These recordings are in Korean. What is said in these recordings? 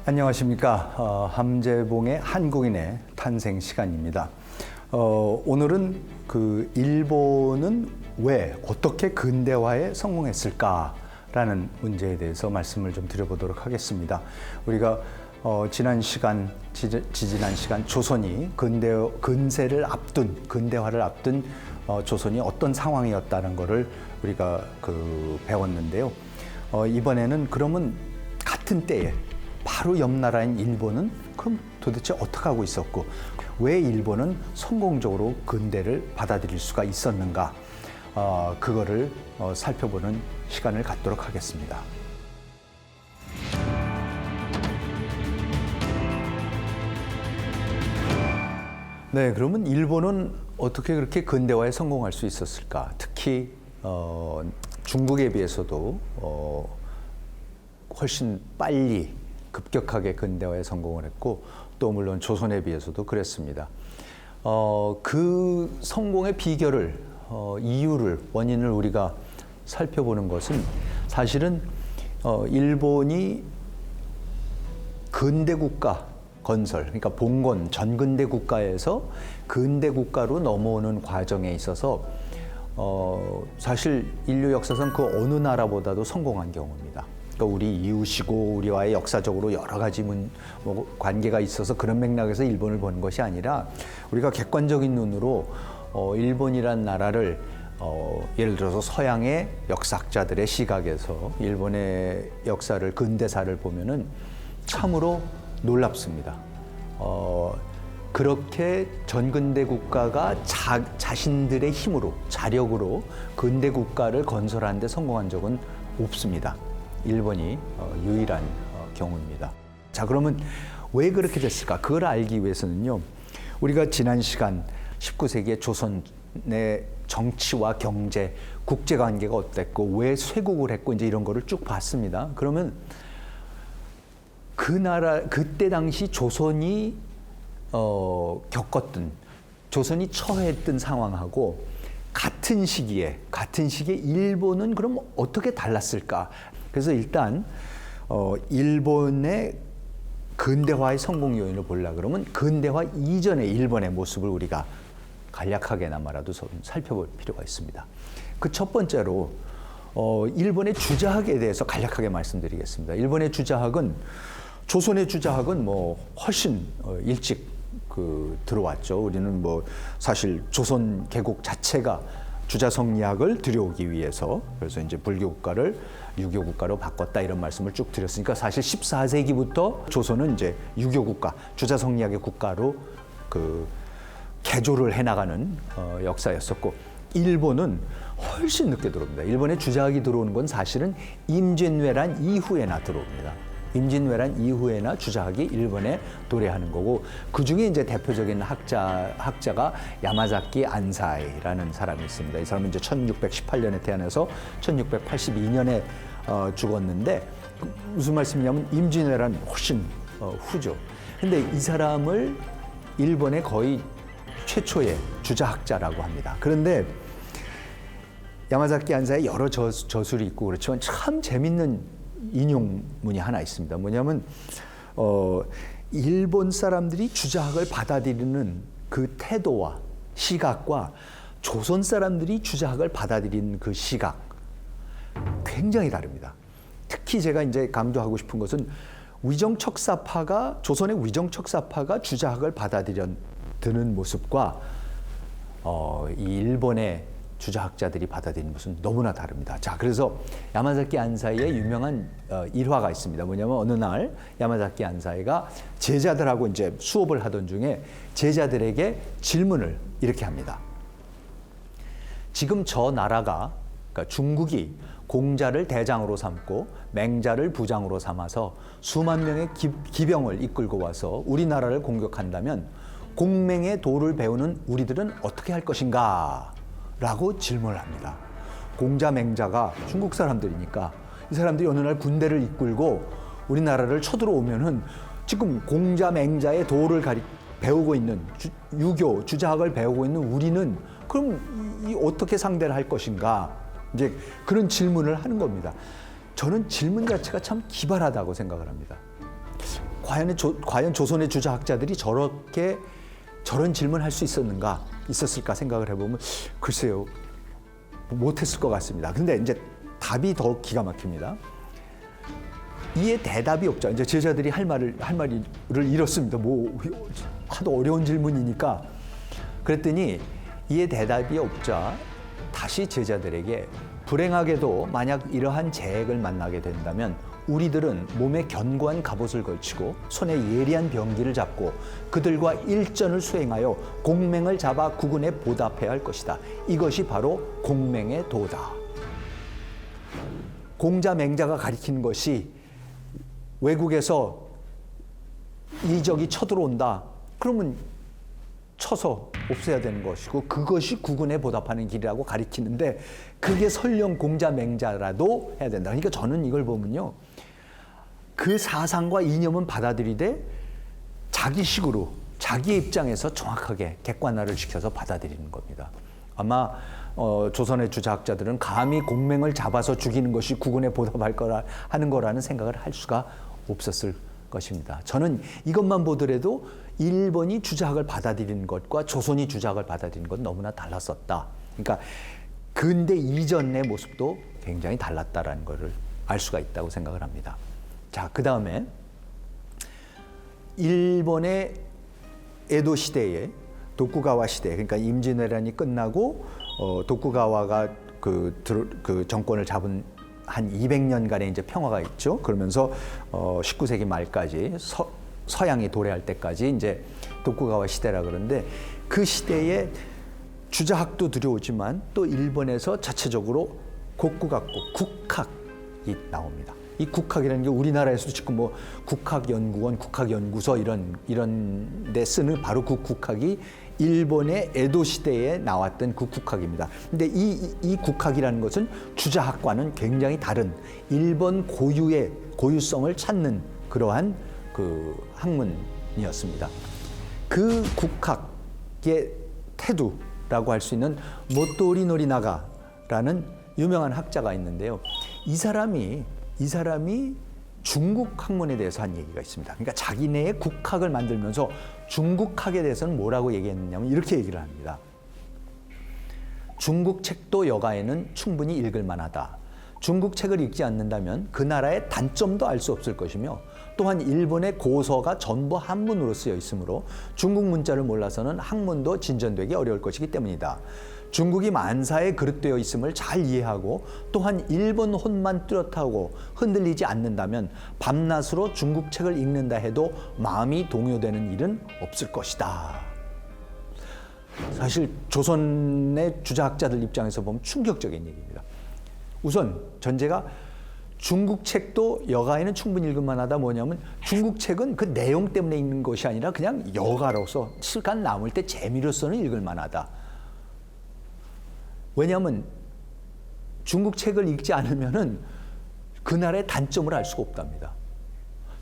안녕하십니까. 함재봉의 한국인의 탄생 시간입니다. 오늘은 일본은 왜 어떻게 근대화에 성공했을까라는 문제에 대해서 말씀을 좀 드려보도록 하겠습니다. 우리가 지지난 시간 조선이 근대화를 앞둔 조선이 어떤 상황이었다는 것을 우리가 배웠는데요. 이번에는 그러면 같은 때에 바로 옆 나라인 일본은 그럼 도대체 어떻게 하고 있었고 왜 일본은 성공적으로 근대를 받아들일 수가 있었는가, 그거를 살펴보는 시간을 갖도록 하겠습니다. 네, 그러면 일본은 어떻게 그렇게 근대화에 성공할 수 있었을까? 특히 중국에 비해서도 훨씬 빨리 급격하게 근대화에 성공을 했고, 또 물론 조선에 비해서도 그랬습니다. 그 성공의 비결을, 원인을 우리가 살펴보는 것은 사실은 일본이 근대 국가 건설, 그러니까 봉건 전근대 국가에서 근대 국가로 넘어오는 과정에 있어서 사실 인류 역사상 그 어느 나라보다도 성공한 경우입니다. 그러니까 우리 이웃이고 우리와의 역사적으로 여러 가지 관계가 있어서 그런 맥락에서 일본을 보는 것이 아니라, 우리가 객관적인 눈으로 일본이란 나라를 예를 들어서 서양의 역사학자들의 시각에서 일본의 역사를, 근대사를 보면은 참으로 놀랍습니다. 그렇게 전근대 국가가 자신들의 힘으로, 자력으로 근대 국가를 건설하는 데 성공한 적은 없습니다. 일본이 유일한 경우입니다. 자, 그러면 왜 그렇게 됐을까? 그걸 알기 위해서는요, 우리가 지난 시간 19세기의 조선의 정치와 경제, 국제관계가 어땠고 왜 쇄국을 했고 이제 이런 거를 쭉 봤습니다. 그러면 그때 당시 조선이 겪었던, 조선이 처했던 상황하고 같은 시기에 일본은 그럼 어떻게 달랐을까? 그래서 일단 일본의 근대화의 성공 요인을 보려고 그러면 근대화 이전의 일본의 모습을 우리가 간략하게나마라도 살펴볼 필요가 있습니다. 그 첫 번째로 일본의 주자학에 대해서 간략하게 말씀드리겠습니다. 일본의 주자학은, 조선의 주자학은 훨씬 일찍 들어왔죠. 우리는 사실 조선 개국 자체가 주자성리학을 들여오기 위해서, 그래서 이제 불교 국가를 유교 국가로 바꿨다, 이런 말씀을 쭉 드렸으니까 사실 14세기부터 조선은 이제 유교 국가, 주자성리학의 국가로 개조를 해나가는 역사였었고, 일본은 훨씬 늦게 들어옵니다. 일본의 주자학이 들어오는 건 사실은 임진왜란 이후에나 들어옵니다. 임진왜란 이후에나 주자학이 일본에 도래하는 거고, 그 중에 이제 대표적인 학자가 야마자키 안사이라는 사람이 있습니다. 이 사람은 이제 1618년에 태어나서 1682년에 죽었는데, 무슨 말씀이냐면 임진왜란 훨씬 후죠. 근데 이 사람을 일본의 거의 최초의 주자학자라고 합니다. 그런데 야마자키 안사의 여러 저술이 있고 그렇지만 참 재밌는 인용문이 하나 있습니다. 뭐냐면 일본 사람들이 주자학을 받아들이는 그 태도와 시각과 조선 사람들이 주자학을 받아들이는 그 시각, 굉장히 다릅니다. 특히 제가 이제 강조하고 싶은 것은 조선의 위정척사파가 주자학을 받아들이는 모습과 이 일본의 주자학자들이 받아들이는 것은 너무나 다릅니다. 자, 그래서 야마자키 안사이의 유명한 일화가 있습니다. 뭐냐면 어느 날 야마자키 안사이가 제자들하고 이제 수업을 하던 중에 제자들에게 질문을 이렇게 합니다. 지금 저 나라가, 그러니까 중국이 공자를 대장으로 삼고 맹자를 부장으로 삼아서 수만 명의 기병을 이끌고 와서 우리나라를 공격한다면 공맹의 도를 배우는 우리들은 어떻게 할 것인가? 라고 질문을 합니다. 공자, 맹자가 중국 사람들이니까 이 사람들이 어느 날 군대를 이끌고 우리나라를 쳐들어오면은 지금 공자, 맹자의 도를 배우고 있는 유교, 주자학을 배우고 있는 우리는 그럼 어떻게 상대를 할 것인가? 이제 그런 질문을 하는 겁니다. 저는 질문 자체가 참 기발하다고 생각을 합니다. 과연 조선의 주자학자들이 저런 질문할 수 있었을까 생각을 해보면 글쎄요, 못했을 것 같습니다. 근데 이제 답이 더 기가 막힙니다. 이에 대답이 없자 이제 제자들이 할 말을 잃었습니다. 하도 어려운 질문이니까. 그랬더니 이에 대답이 없자 다시 제자들에게 불행하게도 만약 이러한 재액을 만나게 된다면 우리들은 몸에 견고한 갑옷을 걸치고 손에 예리한 병기를 잡고 그들과 일전을 수행하여 공맹을 잡아 국군에 보답해야 할 것이다. 이것이 바로 공맹의 도다. 공자 맹자가 가리키는 것이 외국에서 이적이 쳐들어온다. 그러면 쳐서 없애야 되는 것이고 그것이 국군에 보답하는 길이라고 가리키는데 그게 설령 공자 맹자라도 해야 된다. 그러니까 저는 이걸 보면요, 그 사상과 이념은 받아들이되 자기식으로 자기의 입장에서 정확하게 객관화를 시켜서 받아들이는 겁니다. 아마 조선의 주자학자들은 감히 공맹을 잡아서 죽이는 것이 국군에 보답할 거라 하는 거라는 생각을 할 수가 없었을 것입니다. 저는 이것만 보더라도 일본이 주자학을 받아들이는 것과 조선이 주자학을 받아들이는 건 너무나 달랐었다. 그러니까 근대 이전의 모습도 굉장히 달랐다라는 것을 알 수가 있다고 생각을 합니다. 자, 그 다음에 일본의 에도 시대에 도쿠가와 시대, 그러니까 임진왜란이 끝나고 도쿠가와가 그 정권을 잡은 한 200년간의 이제 평화가 있죠. 그러면서 19세기 말까지 서양이 도래할 때까지 이제 도쿠가와 시대라 그러는데 그 시대에 주자학도 들여오지만 또 일본에서 자체적으로 고쿠각고 국학이 나옵니다. 이 국학이라는 게 우리나라에서도 지금 뭐 국학연구원, 국학연구소 이런 데 쓰는 바로 그 국학이 일본의 에도 시대에 나왔던 그 국학입니다. 근데 이 국학이라는 것은 주자학과는 굉장히 다른 일본 고유의 고유성을 찾는 그러한 그 학문이었습니다. 그 국학의 태두라고 할 수 있는 모토리 노리나가라는 유명한 학자가 있는데요. 이 사람이 중국 학문에 대해서 한 얘기가 있습니다. 그러니까 자기네의 국학을 만들면서 중국학에 대해서는 뭐라고 얘기했느냐면 이렇게 얘기를 합니다. 중국 책도 여가에는 충분히 읽을 만하다. 중국 책을 읽지 않는다면 그 나라의 단점도 알 수 없을 것이며 또한 일본의 고서가 전부 한문으로 쓰여 있으므로 중국 문자를 몰라서는 학문도 진전되기 어려울 것이기 때문이다. 중국이 만사에 그릇되어 있음을 잘 이해하고 또한 일본 혼만 뚜렷하고 흔들리지 않는다면 밤낮으로 중국 책을 읽는다 해도 마음이 동요되는 일은 없을 것이다. 사실 조선의 주자학자들 입장에서 보면 충격적인 얘기입니다. 우선 전제가 중국 책도 여가에는 충분히 읽을 만하다. 뭐냐면 중국 책은 그 내용 때문에 읽는 것이 아니라 그냥 여가로서 시간 남을 때 재미로서는 읽을 만하다. 왜냐하면 중국 책을 읽지 않으면은 그 나라의 단점을 알 수가 없답니다.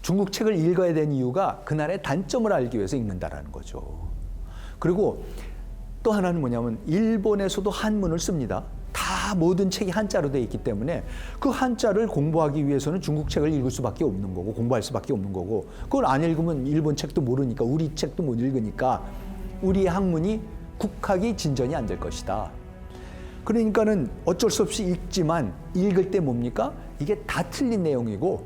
중국 책을 읽어야 되는 이유가 그 나라의 단점을 알기 위해서 읽는다라는 거죠. 그리고 또 하나는 뭐냐면 일본에서도 한문을 씁니다. 다 모든 책이 한자로 되어 있기 때문에 그 한자를 공부하기 위해서는 중국 책을 읽을 수밖에 없는 거고 공부할 수밖에 없는 거고 그걸 안 읽으면 일본 책도 모르니까 우리 책도 못 읽으니까 우리의 학문이 국학이 진전이 안 될 것이다. 그러니까는 어쩔 수 없이 읽지만 읽을 때 뭡니까? 이게 다 틀린 내용이고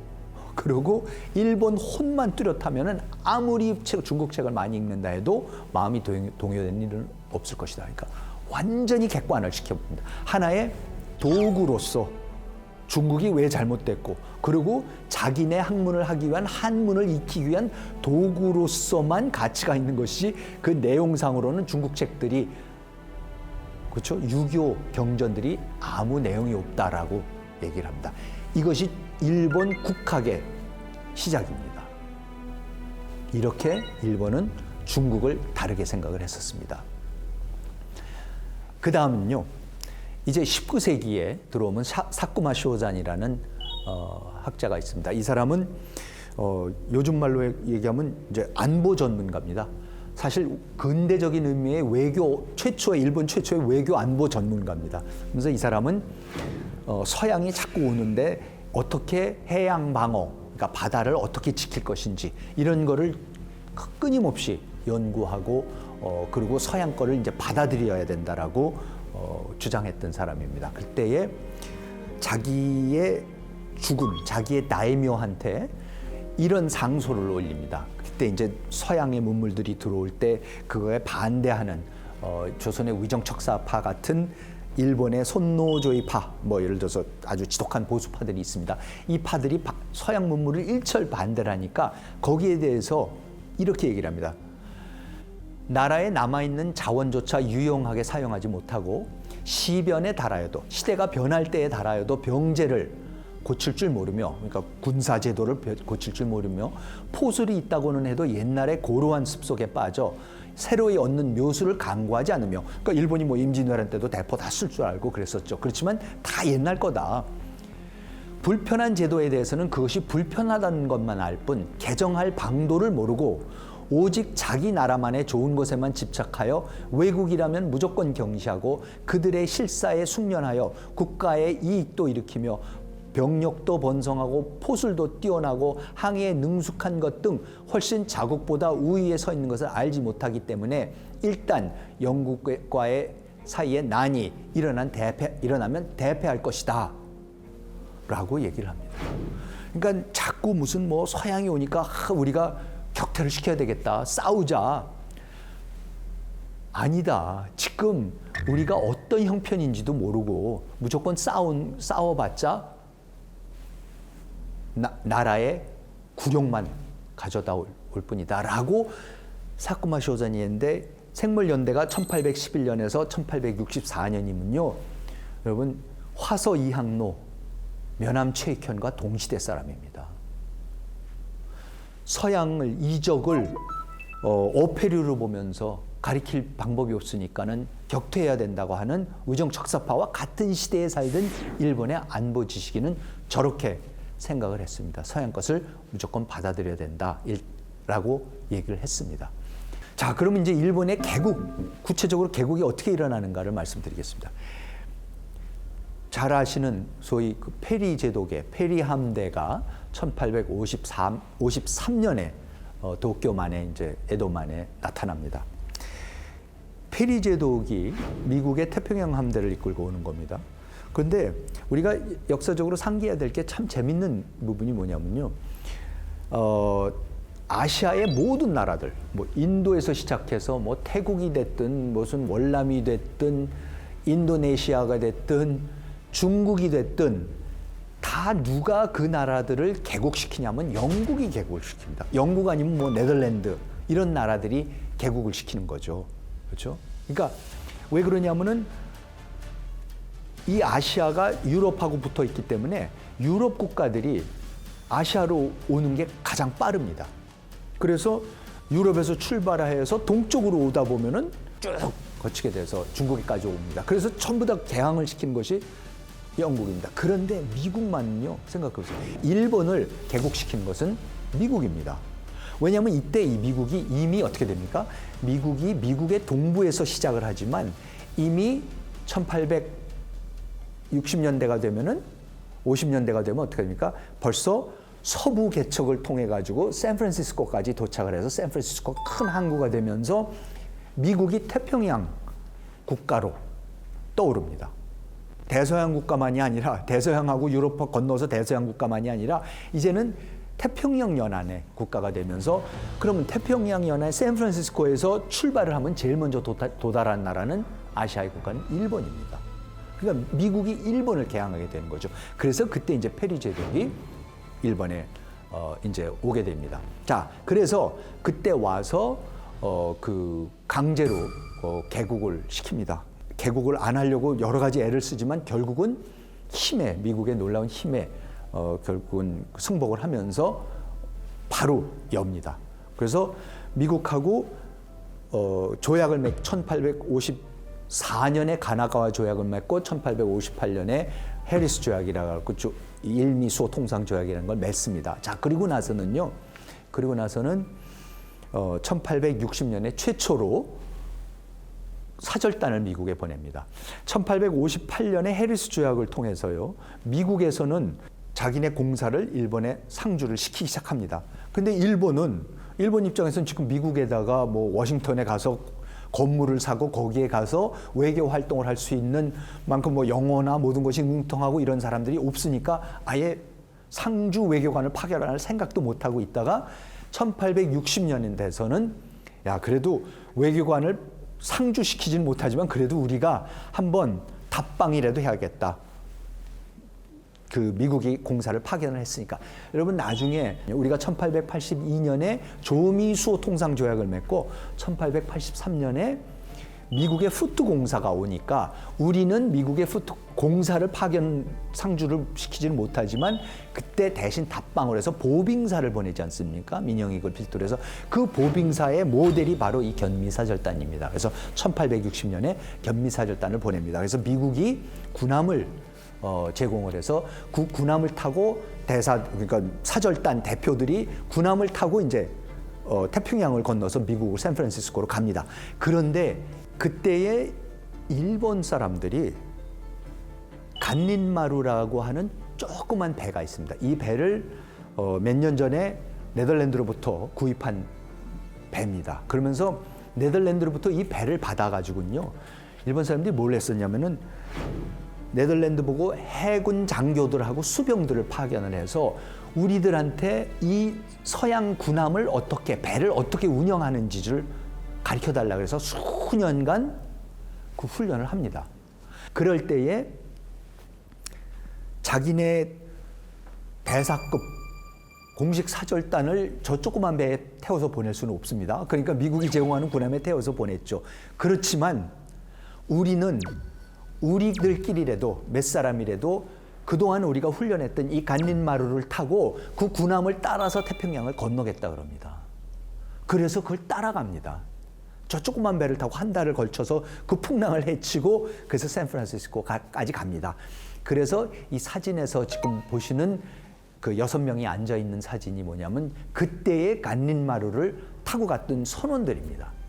그리고 일본 혼만 뚜렷하면은 아무리 중국 책을 많이 읽는다 해도 마음이 동요되는 일은 없을 것이다. 그러니까 완전히 객관을 시켜봅니다. 하나의 도구로서 중국이 왜 잘못됐고 그리고 자기네 학문을 하기 위한 한문을 익히기 위한 도구로서만 가치가 있는 것이 그 내용상으로는 중국 책들이 그렇죠? 유교 경전들이 아무 내용이 없다라고 얘기를 합니다. 이것이 일본 국학의 시작입니다. 이렇게 일본은 중국을 다르게 생각을 했었습니다. 그 다음은요, 이제 19세기에 들어오면 사쿠마 쇼잔이라는 학자가 있습니다. 이 사람은 요즘 말로 얘기하면 이제 안보 전문가입니다. 사실 근대적인 의미의 일본 최초의 외교 안보 전문가입니다. 그래서 이 사람은 서양이 자꾸 오는데 어떻게 해양 방어, 그러니까 바다를 어떻게 지킬 것인지 이런 거를 끊임없이 연구하고 그리고 서양 거를 이제 받아들여야 된다라고 주장했던 사람입니다. 그때에 자기의 죽음, 자기의 다이묘한테 이런 상소를 올립니다. 그때 이제 서양의 문물들이 들어올 때 그거에 반대하는 조선의 위정척사파 같은 일본의 손노조이파, 뭐 예를 들어서 아주 지독한 보수파들이 있습니다. 이 파들이 서양 문물을 일철 반대를 하니까 거기에 대해서 이렇게 얘기를 합니다. 나라에 남아있는 자원조차 유용하게 사용하지 못하고 시변에 달하여도, 시대가 변할 때에 달하여도 병제를 고칠 줄 모르며, 그러니까 군사제도를 고칠 줄 모르며 포술이 있다고는 해도 옛날의 고루한 습속에 빠져 새로이 얻는 묘수를 강구하지 않으며, 그러니까 일본이 뭐 임진왜란 때도 대포 다 쓸 줄 알고 그랬었죠. 그렇지만 다 옛날 거다. 불편한 제도에 대해서는 그것이 불편하다는 것만 알 뿐 개정할 방도를 모르고 오직 자기 나라만의 좋은 것에만 집착하여 외국이라면 무조건 경시하고 그들의 실사에 숙련하여 국가의 이익도 일으키며 병력도 번성하고 포술도 뛰어나고 항해에 능숙한 것 등 훨씬 자국보다 우위에 서 있는 것을 알지 못하기 때문에 일단 영국과의 사이에 난이 일어나면 대패할 것이다 라고 얘기를 합니다. 그러니까 자꾸 무슨 뭐 서양이 오니까 우리가 격퇴를 시켜야 되겠다, 싸우자. 아니다. 지금 우리가 어떤 형편인지도 모르고 무조건 싸워봤자 나라의 굴욕만 가져다 올 뿐이다 라고 사쿠마 쇼자니 했는데, 생물연대가 1811년에서 1864년이면요 여러분 화서 이항로 면함 최익현과 동시대 사람입니다. 서양을 이적을 어패류로 보면서 가리킬 방법이 없으니까는 격퇴해야 된다고 하는 위정척사파와 같은 시대에 살던 일본의 안보 지식인은 저렇게 생각을 했습니다. 서양 것을 무조건 받아들여야 된다라고 얘기를 했습니다. 자, 그러면 이제 일본의 개국, 구체적으로 개국이 어떻게 일어나는가를 말씀드리겠습니다. 잘 아시는 소위 그 페리 제독의 페리 함대가 1853년에 도쿄만에 이제 에도만에 나타납니다. 페리 제독이 미국의 태평양 함대를 이끌고 오는 겁니다. 그런데 우리가 역사적으로 상기해야 될 게 참 재밌는 부분이 뭐냐면요. 아시아의 모든 나라들, 뭐 인도에서 시작해서 뭐 태국이 됐든 무슨 월남이 됐든 인도네시아가 됐든 중국이 됐든 다 누가 그 나라들을 개국시키냐면 영국이 개국을 시킵니다. 영국 아니면 뭐 네덜란드 이런 나라들이 개국을 시키는 거죠. 그렇죠? 그러니까 왜 그러냐면은 이 아시아가 유럽하고 붙어 있기 때문에 유럽 국가들이 아시아로 오는 게 가장 빠릅니다. 그래서 유럽에서 출발해서 동쪽으로 오다 보면은 쭉 거치게 돼서 중국에까지 옵니다. 그래서 전부 다 개항을 시킨 것이 영국입니다. 그런데 미국만요, 생각해보세요. 일본을 개국시킨 것은 미국입니다. 왜냐하면 이때 이 미국이 이미 어떻게 됩니까? 미국이 미국의 동부에서 시작을 하지만 이미 1860년대가 되면은 50년대가 되면 어떻게 됩니까? 벌써 서부 개척을 통해 가지고 샌프란시스코까지 도착을 해서 샌프란시스코가 큰 항구가 되면서 미국이 태평양 국가로 떠오릅니다. 대서양 국가만이 아니라 대서양하고 유럽 건너서 대서양 국가만이 아니라 이제는 태평양 연안의 국가가 되면서, 그러면 태평양 연안 샌프란시스코에서 출발을 하면 제일 먼저 도달한 나라는 아시아의 국가는 일본입니다. 그러니까 미국이 일본을 개항하게 되는 거죠. 그래서 그때 이제 페리 제독이 일본에 이제 오게 됩니다. 자, 그래서 그때 와서 그 강제로 개국을 시킵니다. 개국을 안 하려고 여러 가지 애를 쓰지만 결국은 힘에, 미국의 놀라운 힘에 결국은 승복을 하면서 바로 엽니다. 그래서 미국하고 조약을 1854년에 가나가와 조약을 맺고 1858년에 해리스 조약이라고 하고 일미수호 통상 조약이라는 걸 맺습니다. 자, 그리고 나서는 1860년에 최초로 사절단을 미국에 보냅니다. 1858년에 해리스 조약을 통해서요, 미국에서는 자기네 공사를 일본에 상주를 시키기 시작합니다. 근데 일본 입장에서는 지금 미국에다가 뭐 워싱턴에 가서 건물을 사고 거기에 가서 외교 활동을 할 수 있는 만큼 뭐 영어나 모든 것이 능통하고 이런 사람들이 없으니까 아예 상주 외교관을 파견할 생각도 못 하고 있다가 1860년에 돼서는 야 그래도 외교관을 상주시키진 못하지만 그래도 우리가 한번 답방이라도 해야겠다. 그 미국이 공사를 파견을 했으니까. 여러분 나중에 우리가 1882년에 조미수호 통상조약을 맺고 1883년에 미국의 후트 공사가 오니까 우리는 미국의 후트 공사를 파견 상주를 시키지는 못하지만 그때 대신 답방을 해서 보빙사를 보내지 않습니까? 민영익을 필두로 해서 그 보빙사의 모델이 바로 이 견미사절단입니다. 그래서 1860년에 견미사절단을 보냅니다. 그래서 미국이 군함을 제공을 해서 그 군함을 타고 그러니까 사절단 대표들이 군함을 타고 이제 태평양을 건너서 미국을 샌프란시스코로 갑니다. 그런데 그때의 일본 사람들이 간닌마루라고 하는 조그만 배가 있습니다. 이 배를 몇 년 전에 네덜란드로부터 구입한 배입니다. 그러면서 네덜란드로부터 이 배를 받아가지고요, 일본 사람들이 뭘 했었냐면은 네덜란드 보고 해군 장교들하고 수병들을 파견을 해서 우리들한테 이 서양 군함을 배를 어떻게 운영하는지를 가르쳐달라 그래서 수년간 그 훈련을 합니다. 그럴 때에 자기네 대사급 공식 사절단을 저 조그만 배에 태워서 보낼 수는 없습니다. 그러니까 미국이 제공하는 군함에 태워서 보냈죠. 그렇지만 우리들끼리라도 몇 사람이라도 그동안 우리가 훈련했던 이 간닌마루를 타고 그 군함을 따라서 태평양을 건너겠다 그럽니다. 그래서 그걸 따라갑니다. 저 조그만 배를 타고 한 달을 걸쳐서 그 풍랑을 헤치고 그래서 샌프란시스코까지 갑니다. 그래서 이 사진에서 지금 보시는 그 6명이 앉아 있는 사진이 뭐냐면 그때의 간닌마루를 타고 갔던 선원들입니다.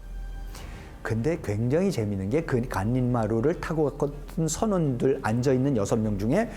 근데 굉장히 재미있는 게 그 간닌마루를 타고 갔던 선원들 앉아 있는 6명 중에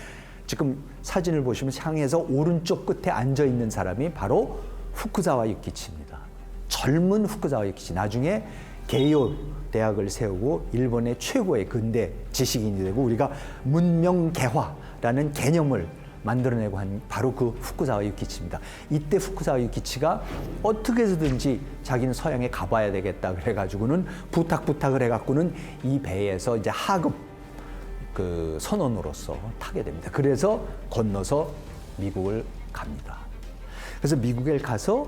지금 사진을 보시면 향해서 오른쪽 끝에 앉아 있는 사람이 바로 후쿠자와 유키치입니다. 젊은 후쿠자와 유키치. 나중에 게이오 대학을 세우고 일본의 최고의 근대 지식인이 되고 우리가 문명개화라는 개념을 만들어내고 한 바로 그 후쿠자와 유키치입니다. 이때 후쿠자와 유키치가 어떻게 해서든지 자기는 서양에 가봐야 되겠다 그래가지고는 부탁을 해갖고는 이 배에서 이제 하급 그 선원으로서 타게 됩니다. 그래서 건너서 미국을 갑니다. 그래서 미국에 가서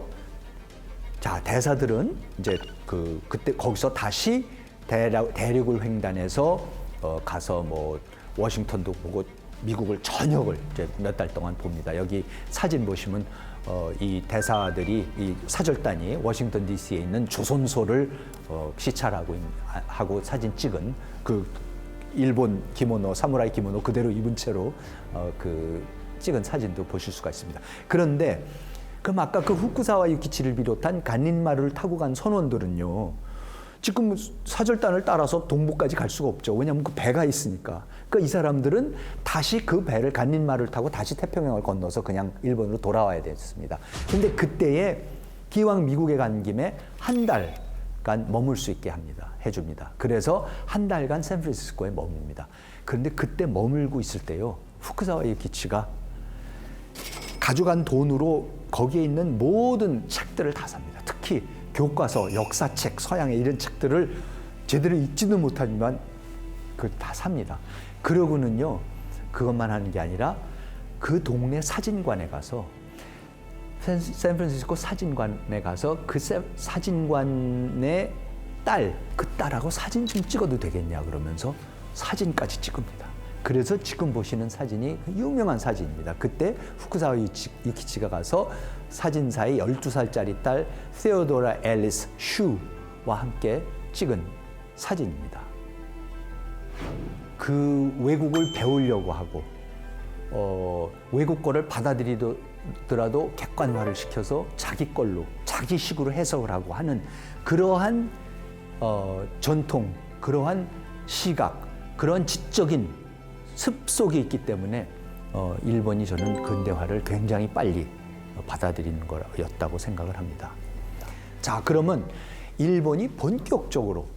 자 대사들은 이제 그때 거기서 다시 대륙을 횡단해서 가서 뭐 워싱턴도 보고 미국을 전역을 이제 몇 달 동안 봅니다. 여기 사진 보시면 이 대사들이 이 사절단이 워싱턴 D.C.에 있는 조선소를 시찰하고 하고 사진 찍은 그 일본 기모노, 사무라이 기모노 그대로 입은 채로 그 찍은 사진도 보실 수가 있습니다. 그런데 그럼 아까 그 후쿠자와 유키치를 비롯한 간닌마루를 타고 간 선원들은요, 지금 사절단을 따라서 동부까지 갈 수가 없죠. 왜냐하면 그 배가 있으니까. 그러니까 이 사람들은 다시 그 배를 간닌마루를 타고 다시 태평양을 건너서 그냥 일본으로 돌아와야 됐습니다. 근데 그때에 기왕 미국에 간 김에 한 달간 머물 수 있게 해줍니다. 그래서 한 달간 샌프란시스코에 머뭅니다. 그런데 그때 머물고 있을 때요, 후쿠자와 유키치가 가져간 돈으로 거기에 있는 모든 책들을 다 삽니다. 특히 교과서, 역사책, 서양의 이런 책들을 제대로 읽지도 못하지만 그걸 다 삽니다. 그러고는요, 그것만 하는 게 아니라 그 동네 사진관에 가서 샌프란시스코 사진관에 가서 그 사진관의 그 딸하고 사진 좀 찍어도 되겠냐 그러면서 사진까지 찍습니다. 그래서 지금 보시는 사진이 유명한 사진입니다. 그때 후쿠자와 유키치가 가서 사진사의 12살짜리 딸 세오도라 앨리스 슈와 함께 찍은 사진입니다. 그 외국을 배우려고 하고 외국 거를 받아들이더라도 객관화를 시켜서 자기 걸로 자기식으로 해석을 하고 하는 그러한 전통, 그러한 시각, 그러한 지적인 습속이 있기 때문에 일본이 저는 근대화를 굉장히 빨리 받아들이는 거였다고 생각을 합니다. 자, 그러면 일본이 본격적으로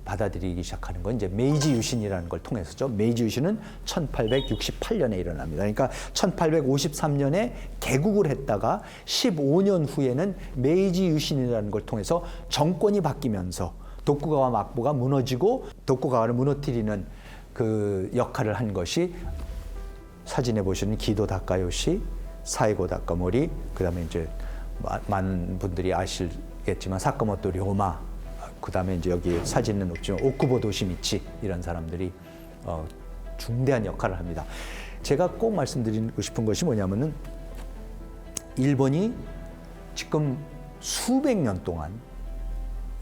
받아들이기 시작하는 건 이제 메이지 유신이라는 걸 통해서죠. 메이지 유신은 1868년에 일어납니다. 그러니까 1853년에 개국을 했다가 15년 후에는 메이지 유신이라는 걸 통해서 정권이 바뀌면서 도쿠가와 막부가 무너지고 도쿠가와를 무너뜨리는 그 역할을 한 것이 사진에 보시는 기도 다카요시, 사이고 다카모리, 그다음에 이제 많은 분들이 아시겠지만 사카모토 료마, 그다음에 이제 여기 사진은 없지만 오쿠보 도시미치 이런 사람들이 중대한 역할을 합니다. 제가 꼭 말씀드리고 싶은 것이 뭐냐면은 일본이 지금 수백 년 동안,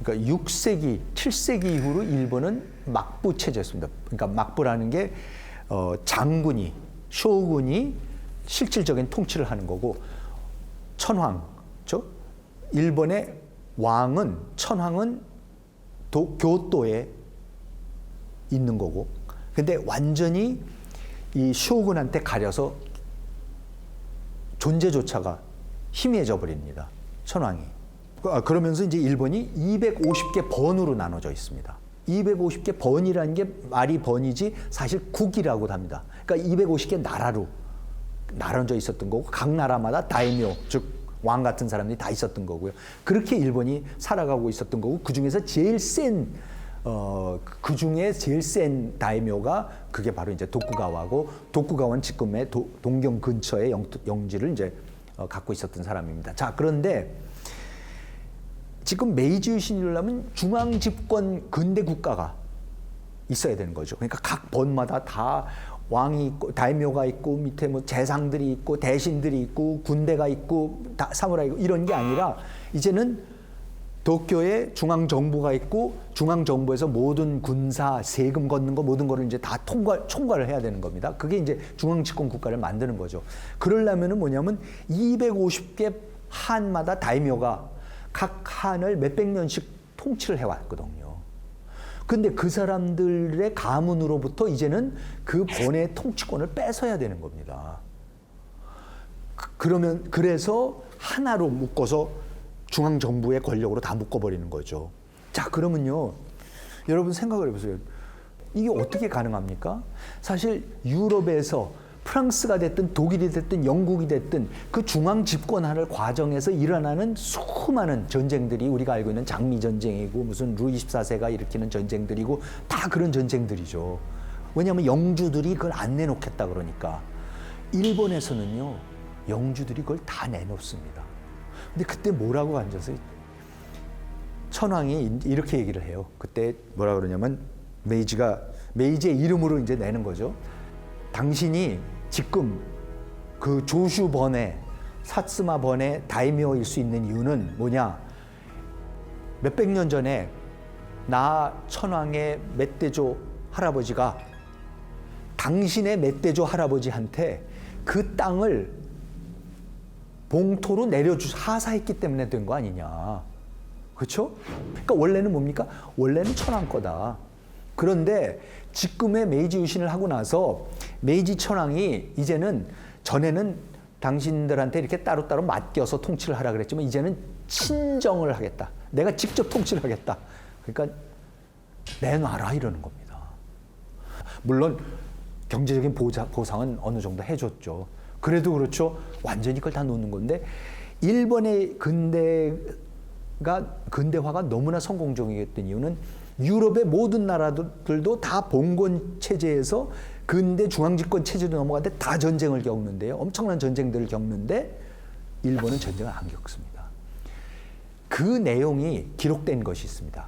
그러니까 6세기, 7세기 이후로 일본은 막부 체제였습니다. 그러니까 막부라는 게 장군이, 쇼군이 실질적인 통치를 하는 거고, 천황, 일본의 왕은, 천황은 교토에 있는 거고, 근데 완전히 이 쇼군한테 가려서 존재조차가 희미해져 버립니다. 천황이. 그러면서 이제 일본이 250개 번으로 나눠져 있습니다. 250개 번이라는 게 말이 번이지 사실 국이라고 합니다. 그러니까 250개 나라로 나눠져 있었던 거고, 각 나라마다 다이묘, 즉 왕 같은 사람들이 다 있었던 거고요. 그렇게 일본이 살아가고 있었던 거고, 그 중에서 제일 센 그 중에 제일 센 다이묘가 그게 바로 이제 도쿠가와고, 도쿠가와는 지금의 동경 근처에 영지를 이제 갖고 있었던 사람입니다. 자, 그런데 지금 메이지 유신이 일어나면 중앙 집권 근대 국가가 있어야 되는 거죠. 그러니까 각 번마다 다 왕이 있고 다이묘가 있고 밑에 뭐 재상들이 있고 대신들이 있고 군대가 있고 사무라이 있고 이런 게 아니라 이제는 도쿄에 중앙 정부가 있고 중앙 정부에서 모든 군사 세금 걷는 거 모든 거를 이제 다 총괄을 해야 되는 겁니다. 그게 이제 중앙 집권 국가를 만드는 거죠. 그러려면은 뭐냐면 250개 한마다 다이묘가 각 한을 몇백 년씩 통치를 해왔거든요. 근데 그 사람들의 가문으로부터 이제는 그 번의 통치권을 뺏어야 되는 겁니다. 그래서 하나로 묶어서 중앙정부의 권력으로 다 묶어버리는 거죠. 자, 그러면요. 여러분 생각을 해보세요. 이게 어떻게 가능합니까? 사실 유럽에서 프랑스가 됐든 독일이 됐든 영국이 됐든 그 중앙 집권하는 과정에서 일어나는 수많은 전쟁들이 우리가 알고 있는 장미 전쟁이고 무슨 루이 14세가 일으키는 전쟁들이고 다 그런 전쟁들이죠. 왜냐하면 영주들이 그걸 안 내놓겠다 그러니까. 일본에서는요, 영주들이 그걸 다 내놓습니다. 근데 그때 뭐라고 앉아서 천황이 이렇게 얘기를 해요. 그때 뭐라 그러냐면 메이지의 이름으로 이제 내는 거죠. 당신이 지금 그 조슈 번의 사츠마 번의 다이묘일 수 있는 이유는 뭐냐? 몇백 년 전에 나 천황의 멧대조 할아버지가 당신의 멧대조 할아버지한테 그 땅을 봉토로 하사했기 때문에 된 거 아니냐. 그렇죠? 그러니까 원래는 뭡니까? 원래는 천황 거다. 그런데 지금의 메이지 유신을 하고 나서 메이지 천황이 이제는 전에는 당신들한테 이렇게 따로따로 맡겨서 통치를 하라 그랬지만 이제는 친정을 하겠다. 내가 직접 통치를 하겠다. 그러니까 내놔라 이러는 겁니다. 물론 경제적인 보상은 어느 정도 해줬죠. 그래도 그렇죠. 완전히 그걸 다 놓는 건데 일본의 근대화가 너무나 성공적이었던 이유는 유럽의 모든 나라들도 다 봉건 체제에서 근대 중앙집권 체제로 넘어가는데 다 전쟁을 겪는데요. 엄청난 전쟁들을 겪는데 일본은 전쟁을 안 겪습니다. 그 내용이 기록된 것이 있습니다.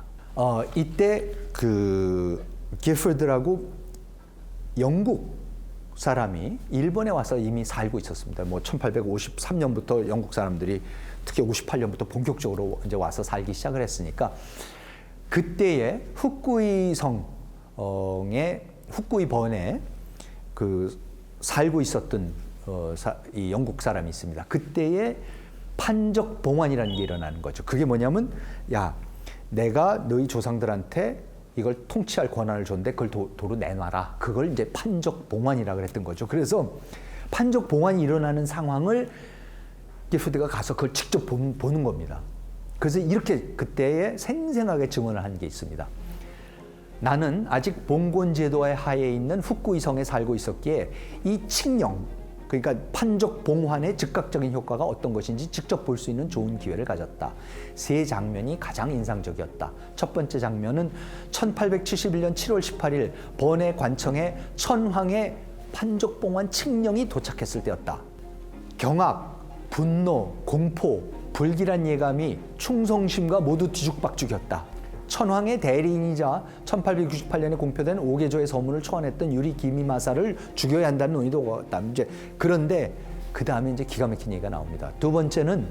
이때 그 기프드라고 영국 사람이 일본에 와서 이미 살고 있었습니다. 뭐 1853년부터 영국 사람들이 특히 58년부터 본격적으로 이제 와서 살기 시작을 했으니까 그때에 후쿠이 번에 그 살고 있었던 이 영국 사람이 있습니다. 그때에 판적 봉환이라는 게 일어나는 거죠. 그게 뭐냐면 야, 내가 너희 조상들한테 이걸 통치할 권한을 줬는데 그걸 도로 내놔라. 그걸 이제 판적 봉환이라 그랬던 거죠. 그래서 판적 봉환이 일어나는 상황을 기프트가 가서 그걸 직접 보는 겁니다. 그래서 이렇게 그때에 생생하게 증언을 한 게 있습니다. 나는 아직 봉건 제도의 하에 있는 후쿠이성에 살고 있었기에 이 칙령, 그러니까 판적 봉환의 즉각적인 효과가 어떤 것인지 직접 볼 수 있는 좋은 기회를 가졌다. 세 장면이 가장 인상적이었다. 첫 번째 장면은 1871년 7월 18일 번해 관청에 천황의 판적 봉환 칙령이 도착했을 때였다. 경악, 분노, 공포, 불길한 예감이 충성심과 모두 뒤죽박죽이었다. 천황의 대리인이자 1898년에 공표된 5개조의 서문을 초안했던 유리 기미마사를 죽여야 한다는 논의도 왔다. 그런데 그 다음에 이제 기가 막힌 얘기가 나옵니다. 두 번째는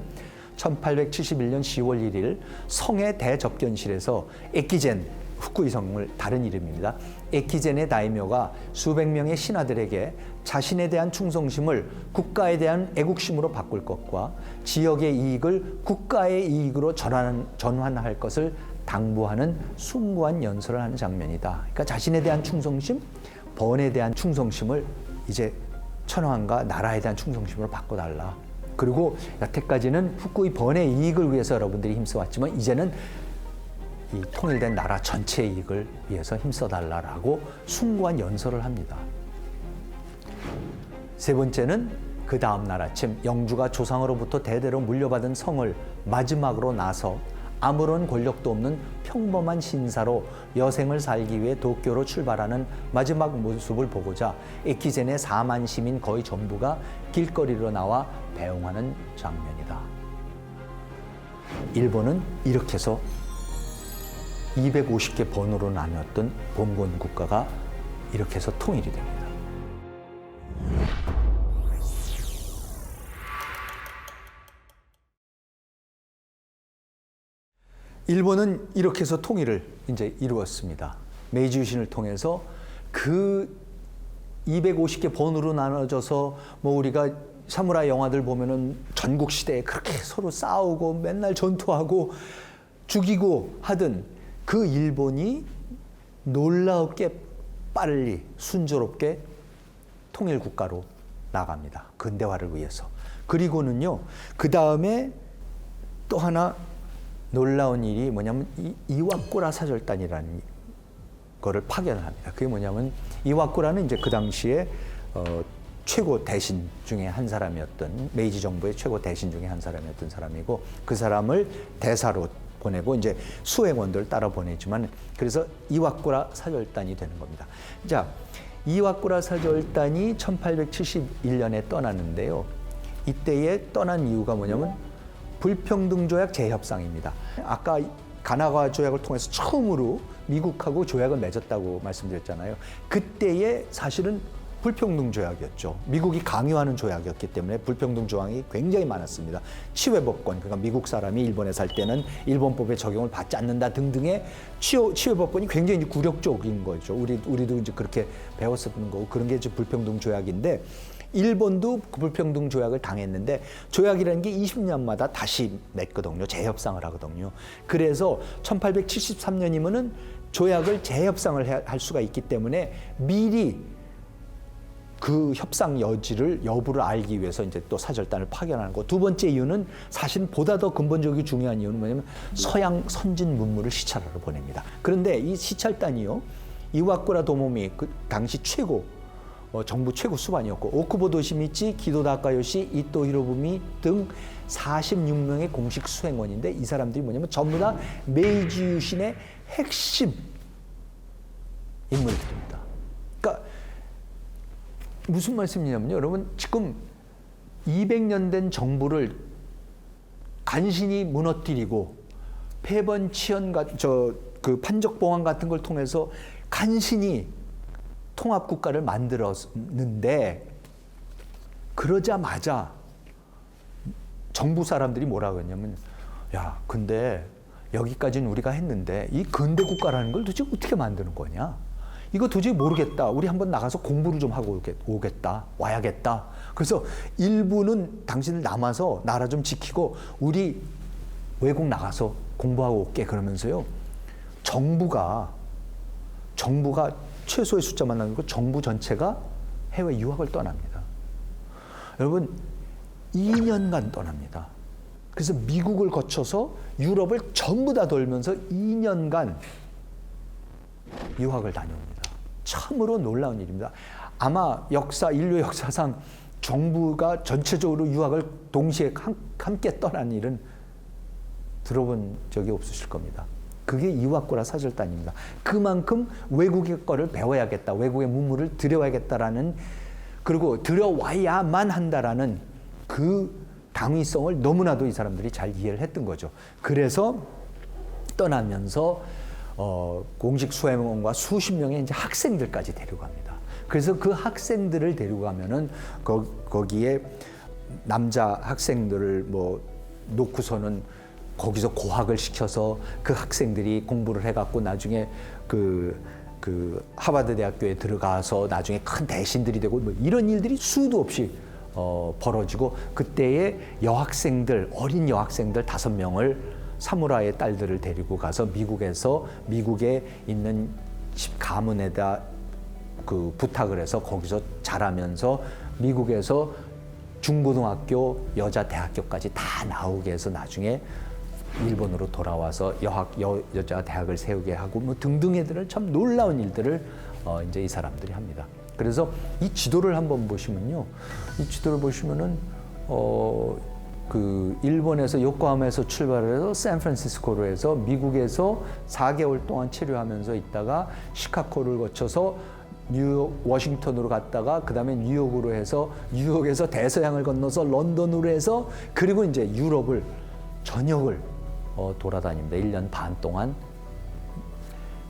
1871년 10월 1일 성의 대접견실에서 에키젠, 후쿠이성을 다른 이름입니다. 에키젠의 다이묘가 수백 명의 신하들에게 자신에 대한 충성심을 국가에 대한 애국심으로 바꿀 것과 지역의 이익을 국가의 이익으로 전환할 것을 당부하는 숭고한 연설을 하는 장면이다. 그러니까 자신에 대한 충성심, 번에 대한 충성심을 이제 천황과 나라에 대한 충성심으로 바꿔달라. 그리고 여태까지는 후쿠이 번의 이익을 위해서 여러분들이 힘써왔지만 이제는 이 통일된 나라 전체의 이익을 위해서 힘써달라라고 숭고한 연설을 합니다. 세 번째는 그 다음 날 아침 영주가 조상으로부터 대대로 물려받은 성을 마지막으로 나서 아무런 권력도 없는 평범한 신사로 여생을 살기 위해 도쿄로 출발하는 마지막 모습을 보고자 에키젠의 4만 시민 거의 전부가 길거리로 나와 배웅하는 장면이다. 일본은 이렇게 해서 250개 번으로 나뉘었던 봉건 국가가 이렇게 해서 통일이 됩니다. 일본은 이렇게 해서 통일을 이제 이루었습니다. 메이지 유신을 통해서 그 250개 번으로 나눠져서 뭐 우리가 사무라이 영화들 보면은 전국 시대에 그렇게 서로 싸우고 맨날 전투하고 죽이고 하던 그 일본이 놀랍게 빨리 순조롭게 통일 국가로 나갑니다. 근대화를 위해서. 그리고는요, 그 다음에 또 하나 놀라운 일이 뭐냐면 이와꾸라 사절단이라는 거를 파견을 합니다. 그게 뭐냐면 이와꾸라는 이제 그 당시에 최고 대신 중에 한 사람이었던 메이지 정부의 최고 대신 중에 한 사람이었던 사람이고 그 사람을 대사로 보내고 이제 수행원들 따라 보내지만 그래서 이와꾸라 사절단이 되는 겁니다. 자, 이와꾸라 사절단이 1871년에 떠났는데요. 이때에 떠난 이유가 뭐냐면 불평등조약 재협상입니다. 아까 가나가 조약을 통해서 처음으로 미국하고 조약을 맺었다고 말씀드렸잖아요. 그때의 사실은 불평등조약이었죠. 미국이 강요하는 조약이었기 때문에 불평등조항이 굉장히 많았습니다. 치외법권, 그러니까 미국 사람이 일본에 살 때는 일본법의 적용을 받지 않는다 등등의 치외법권이 굉장히 굴욕적인 거죠. 우리도 이제 그렇게 배웠었던 거고 그런 게 이제 불평등조약인데 일본도 그 불평등 조약을 당했는데 조약이라는 게 20년마다 다시 맺거든요. 재협상을 하거든요. 그래서 1873년이면은 조약을 재협상을 할 수가 있기 때문에 미리 그 협상 여부를 알기 위해서 이제 또 사절단을 파견하는 거. 두 번째 이유는 사실 보다 더 근본적이고 중요한 이유는 뭐냐면 서양 선진 문물을 시찰하러 보냅니다. 그런데 이 시찰단이요, 이와꾸라 도모미 그 당시 최고 정부 최고 수반이었고 오쿠보 도시미치, 기도 다카요시, 이토 히로부미 등 46명의 공식 수행원인데 이 사람들이 뭐냐면 전부 다 메이지 유신의 핵심 인물들입니다. 그러니까 무슨 말씀이냐면요, 여러분 지금 200년 된 정부를 간신히 무너뜨리고 폐번치연 그 판적봉환 같은 걸 통해서 간신히 통합국가를 만들었는데 그러자마자 정부 사람들이 뭐라고 했냐면 야, 근데 여기까지는 우리가 했는데 이 근대국가라는 걸 도대체 어떻게 만드는 거냐? 이거 도저히 모르겠다. 우리 한번 나가서 공부를 좀 하고 오겠다. 와야겠다. 그래서 일부는 당신들 남아서 나라 좀 지키고 우리 외국 나가서 공부하고 올게 그러면서요. 정부가 정부가 최소의 숫자만 나누고 정부 전체가 해외 유학을 떠납니다. 여러분 2년간 떠납니다. 그래서 미국을 거쳐서 유럽을 전부 다 돌면서 2년간 유학을 다녀옵니다. 참으로 놀라운 일입니다. 아마 인류 역사상 정부가 전체적으로 유학을 동시에 함께 떠난 일은 들어본 적이 없으실 겁니다. 그게 이와꾸라 사절단입니다. 그만큼 외국의 거를 배워야겠다, 외국의 문물을 들여와야겠다라는, 그리고 들여와야만 한다라는 그 당위성을 너무나도 이 사람들이 잘 이해를 했던 거죠. 그래서 떠나면서 공식 수행원과 수십 명의 이제 학생들까지 데려갑니다. 그래서 그 학생들을 데려가면은 거기에 남자 학생들을 뭐 놓고서는 거기서 고학을 시켜서 그 학생들이 공부를 해갖고 나중에 그 하버드 대학교에 들어가서 나중에 큰 대신들이 되고 뭐 이런 일들이 수도 없이 벌어지고, 그때의 여학생들, 어린 여학생들 5명을 사무라이의 딸들을 데리고 가서 미국에 있는 집 가문에다 그 부탁을 해서 거기서 자라면서 미국에서 중고등학교, 여자 대학교까지 다 나오게 해서 나중에 일본으로 돌아와서 여자 대학을 세우게 하고 뭐 등등의 참 놀라운 일들을 이제 이 사람들이 합니다. 그래서 이 지도를 한번 보시면요, 이 지도를 보시면은 그 일본에서 요코하마에서 출발해서 샌프란시스코로 해서 미국에서 4개월 동안 치료하면서 있다가 시카고를 거쳐서 뉴욕, 워싱턴으로 갔다가 그 다음에 뉴욕으로 해서 뉴욕에서 대서양을 건너서 런던으로 해서 그리고 이제 유럽을 전역을 돌아다닙니다. 1년 반 동안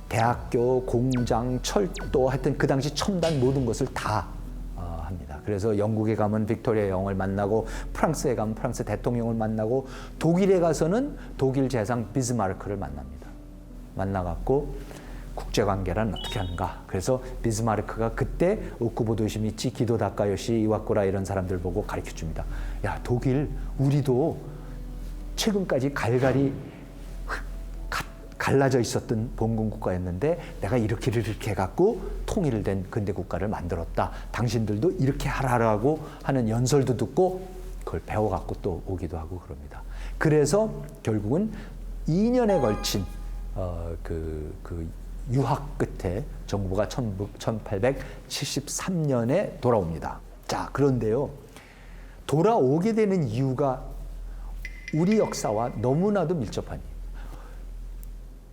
대학교, 공장, 철도, 하여튼 그 당시 첨단 모든 것을 다 합니다. 그래서 영국에 가면 빅토리아 여왕을 만나고, 프랑스에 가면 프랑스 대통령을 만나고, 독일에 가서는 독일 재상 비스마르크를 만납니다. 만나갖고 국제관계란 어떻게 하는가. 그래서 비스마르크가 그때 오쿠보 도시미치, 기도 다카요시, 이와쿠라 이런 사람들 보고 가르쳐줍니다. 야, 독일 우리도 최근까지 갈갈이 갈라져 있었던 봉건 국가였는데 내가 이렇게 해갖고 통일을 된 근대 국가를 만들었다. 당신들도 이렇게 하라고 하는 연설도 듣고 그걸 배워갖고 또 오기도 하고 그럽니다. 그래서 결국은 2년에 걸친 유학 끝에 정부가 1873년에 돌아옵니다. 자, 그런데요, 돌아오게 되는 이유가 우리 역사와 너무나도 밀접한 이유.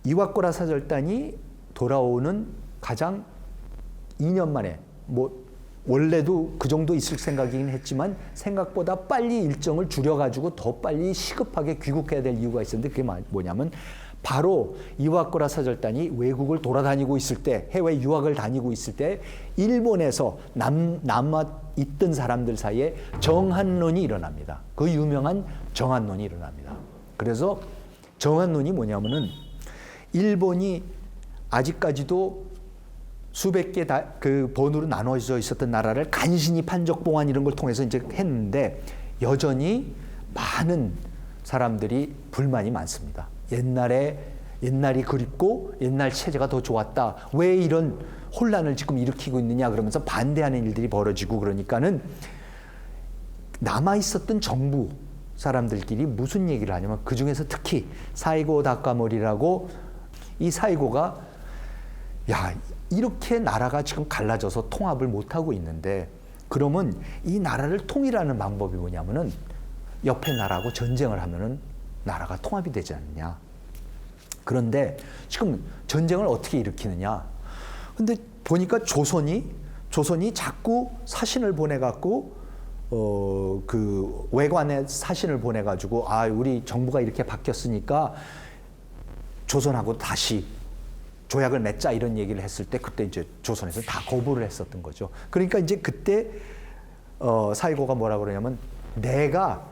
이와꾸라 사절단이 돌아오는 가장 2년 만에, 뭐 원래도 그 정도 있을 생각이긴 했지만 생각보다 빨리 일정을 줄여가지고 더 빨리 시급하게 귀국해야 될 이유가 있었는데, 그게 뭐냐면 바로 이와꾸라 사절단이 외국을 돌아다니고 있을 때, 해외 유학을 다니고 있을 때 일본에서 남아 있던 사람들 사이에 정한론이 일어납니다. 그 유명한 정한론이 일어납니다. 그래서 정한론이 뭐냐면은 일본이 아직까지도 수백 개 그 번으로 나눠져 있었던 나라를 간신히 판적봉안 이런 걸 통해서 이제 했는데 여전히 많은 사람들이 불만이 많습니다. 옛날이 그립고 옛날 체제가 더 좋았다. 왜 이런 혼란을 지금 일으키고 있느냐 그러면서 반대하는 일들이 벌어지고, 그러니까는 남아 있었던 정부 사람들끼리 무슨 얘기를 하냐면, 그 중에서 특히 사이고 다카모리라고, 이 사이고가 야, 이렇게 나라가 지금 갈라져서 통합을 못하고 있는데 그러면 이 나라를 통일하는 방법이 뭐냐면은 옆에 나라하고 전쟁을 하면은 나라가 통합이 되지 않느냐. 그런데 지금 전쟁을 어떻게 일으키느냐. 근데 보니까 조선이 자꾸 사신을 보내갖고 그 외관에 사신을 보내가지고, 아, 우리 정부가 이렇게 바뀌었으니까 조선하고 다시 조약을 맺자 이런 얘기를 했을 때, 그때 이제 조선에서 다 거부를 했었던 거죠. 그러니까 이제 그때 사이고가 뭐라 그러냐면, 내가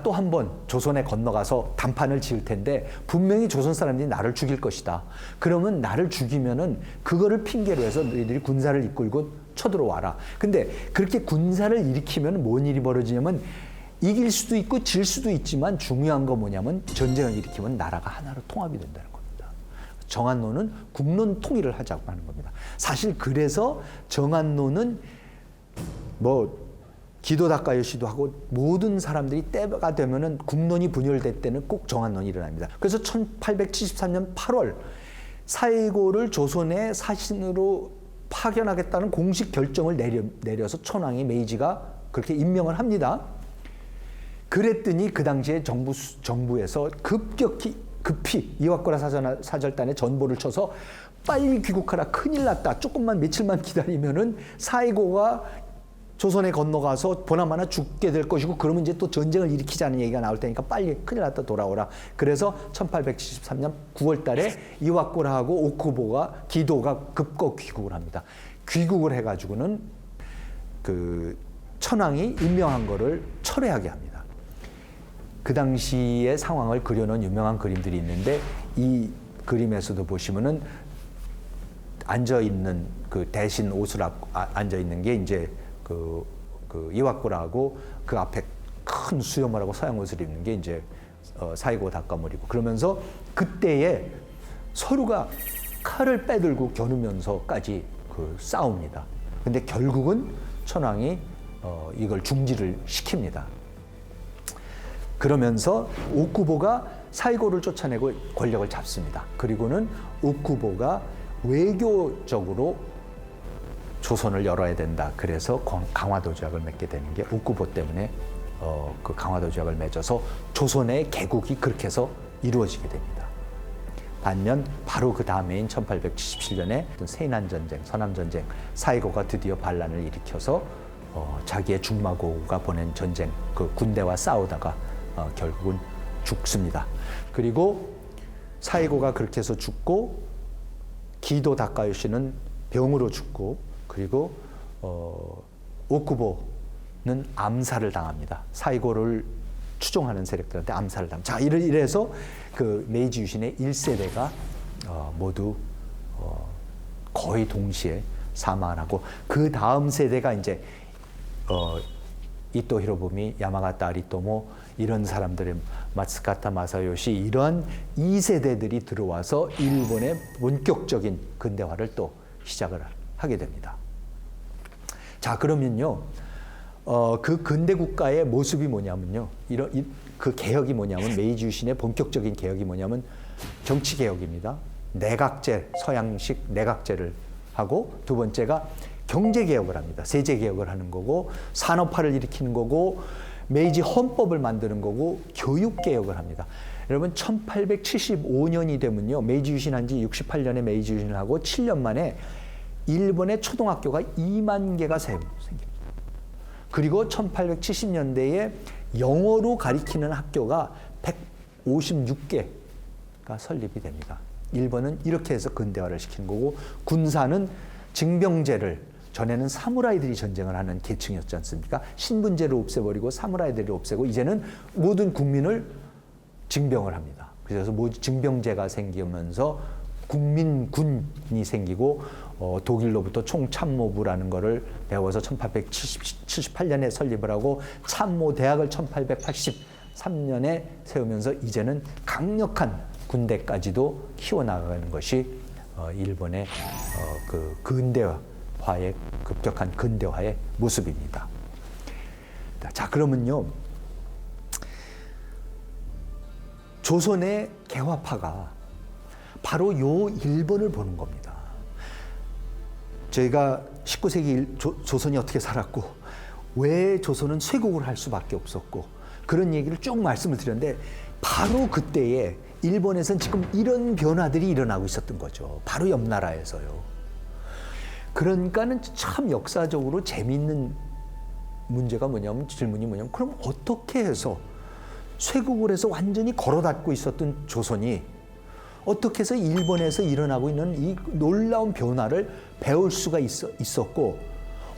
또 한 번 조선에 건너가서 단판을 지을 텐데 분명히 조선 사람들이 나를 죽일 것이다. 그러면 나를 죽이면은 그거를 핑계로 해서 너희들이 군사를 이끌고 쳐들어와라. 근데 그렇게 군사를 일으키면 뭔 일이 벌어지냐면, 이길 수도 있고 질 수도 있지만 중요한 거 뭐냐면 전쟁을 일으키면 나라가 하나로 통합이 된다는 겁니다. 정한노는 국론 통일을 하자고 하는 겁니다. 사실 그래서 정한노는 뭐 기도 다카요시도 하고 모든 사람들이 때가 되면은 국론이 분열될 때는 꼭 정한론이 일어납니다. 그래서 1873년 8월 사이고를 조선의 사신으로 파견하겠다는 공식 결정을 내려서 천황이 메이지가 그렇게 임명을 합니다. 그랬더니 그 당시에 정부에서 급히 이와꾸라 사절단에 전보를 쳐서 빨리 귀국하라, 큰일 났다, 조금만 며칠만 기다리면은 사이고가 조선에 건너가서 보나마나 죽게 될 것이고 그러면 이제 또 전쟁을 일으키자는 얘기가 나올 테니까 빨리 큰일 났다 돌아오라. 그래서 1873년 9월 달에 이와꾸라하고 오쿠보가 기도가 급거 귀국을 합니다. 귀국을 해가지고는 그 천황이 임명한 거를 철회하게 합니다. 그 당시의 상황을 그려놓은 유명한 그림들이 있는데 이 그림에서도 보시면은 앉아있는 그 대신 옷을 앉아있는 게 이제 그 이와꾸라하고 그 앞에 큰 수염을 하고 서양 옷을 입는 게 이제 사이고 다카모리고 그러면서 그때에 서로가 칼을 빼들고 겨누면서까지 그 싸웁니다. 근데 결국은 천황이 이걸 중지를 시킵니다. 그러면서 오쿠보가 사이고를 쫓아내고 권력을 잡습니다. 그리고는 오쿠보가 외교적으로 조선을 열어야 된다. 그래서 강화도 조약을 맺게 되는 게 오쿠보 때문에 그 강화도 조약을 맺어서 조선의 개국이 그렇게 해서 이루어지게 됩니다. 반면 바로 그 다음해인 1877년에 세난 전쟁, 서남 전쟁, 사이고가 드디어 반란을 일으켜서 자기의 중마고가 보낸 전쟁, 그 군대와 싸우다가 결국은 죽습니다. 그리고 사이고가 그렇게 해서 죽고 기도 다카요시는 병으로 죽고 그리고 오쿠보는 암살을 당합니다. 사이고를 추종하는 세력들한테 암살을 당합니다. 자, 이래서 그 메이지 유신의 1세대가 모두 거의 동시에 사망을 하고 그 다음 세대가 이제 이토 히로부미, 야마가타 아리토모 이런 사람들의 마츠카타 마사요시 이런 2세대들이 들어와서 일본의 본격적인 근대화를 또 시작을 하게 됩니다. 자, 그러면요, 그 근대 국가의 모습이 뭐냐면요, 그 개혁이 뭐냐면 메이지 유신의 본격적인 개혁이 뭐냐면 정치 개혁입니다. 내각제, 서양식 내각제를 하고 두 번째가 경제 개혁을 합니다. 세제 개혁을 하는 거고 산업화를 일으키는 거고 메이지 헌법을 만드는 거고 교육 개혁을 합니다. 여러분 1875년이 되면요, 메이지 유신한 지 68년에 메이지 유신을 하고 7년 만에 일본의 초등학교가 2만 개가 생깁니다. 그리고 1870년대에 영어로 가리키는 학교가 156개가 설립이 됩니다. 일본은 이렇게 해서 근대화를 시킨 거고 군사는 징병제를 전에는 사무라이들이 전쟁을 하는 계층이었지 않습니까? 신분제를 없애버리고 사무라이들을 없애고 이제는 모든 국민을 징병을 합니다. 그래서 징병제가 생기면서 국민군이 생기고 독일로부터 총참모부라는 거를 배워서 1878년에 설립을 하고 참모대학을 1883년에 세우면서 이제는 강력한 군대까지도 키워나가는 것이 일본의 그 근대화의 급격한 근대화의 모습입니다. 자, 그러면요, 조선의 개화파가 바로 요 일본을 보는 겁니다. 저희가 19세기 조선이 어떻게 살았고 왜 조선은 쇄국을 할 수밖에 없었고 그런 얘기를 쭉 말씀을 드렸는데 바로 그때에 일본에서는 지금 이런 변화들이 일어나고 있었던 거죠. 바로 옆 나라에서요. 그러니까는 참 역사적으로 재미있는 문제가 뭐냐면 질문이 뭐냐면 그럼 어떻게 해서 쇄국을 해서 완전히 걸어닫고 있었던 조선이 어떻게 해서 일본에서 일어나고 있는 이 놀라운 변화를 배울 수가 있었고